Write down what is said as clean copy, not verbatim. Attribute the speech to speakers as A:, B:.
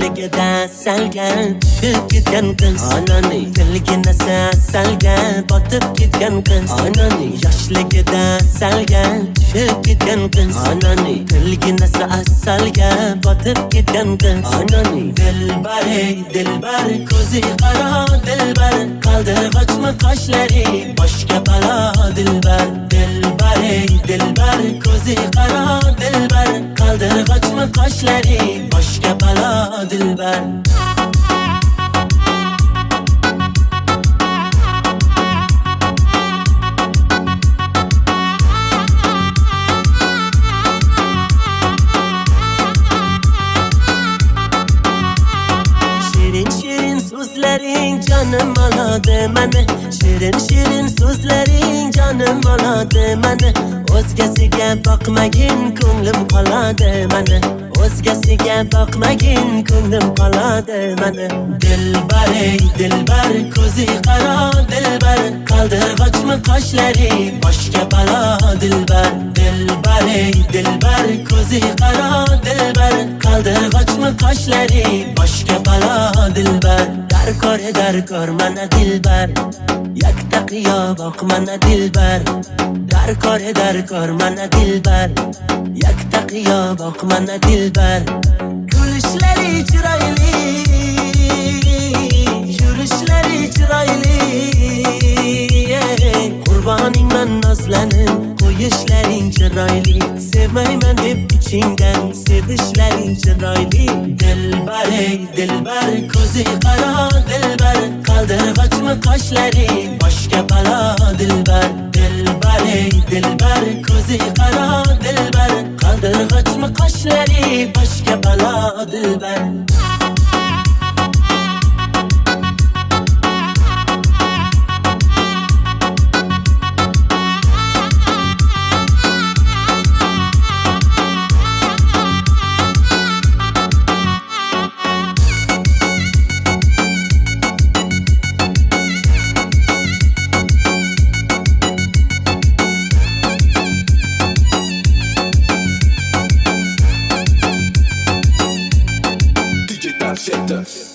A: Yoshligida salgan tushib ketgan qiz onani tilgina salga botib ketgan qiz onani yoshligida salgan tushib ketgan qiz onani tilgina salga botib ketgan qiz onani dilbar ko'zi qaro dilbar qaldirg'ochmi qoshlari boshga balo dilbar ko'zi qaro dilbar qaldirg'ochmi qoshlari boshga balo dilbar Shirin so'zlaring jonim oladi mani Shirin so'zlaring jonim oladi mani O'zgasiga boqmagin ko'nglim qoladi mani O'zgasiga boqmagin ko'nglim qoladi mani Dilbar ko'zi qaro dilbar qaldirg'ochmi qoshlari boshga balo dilbar dilbar ko'zi qaro dilbar qaldirg'ochmi qoshlari boshga balo dilbar darkor mana dilbar yakta qiyo boq mana dilbar darkor mana dilbar yakta qiyo boq mana dilbar kulishlari chiroyli yurishlari chiroyli qurboningman nozlanim qo'yishlaring chiroyli sevmayman deb ichingdan sevishlaring chiroyli dilbar ko'zi qaro dilbar qaldirg'ochmi qoshlari boshga balo dilbar ko'zi qaro dilbar qaldirg'ochmi qoshlari boshga balo dilbar
B: Shut up.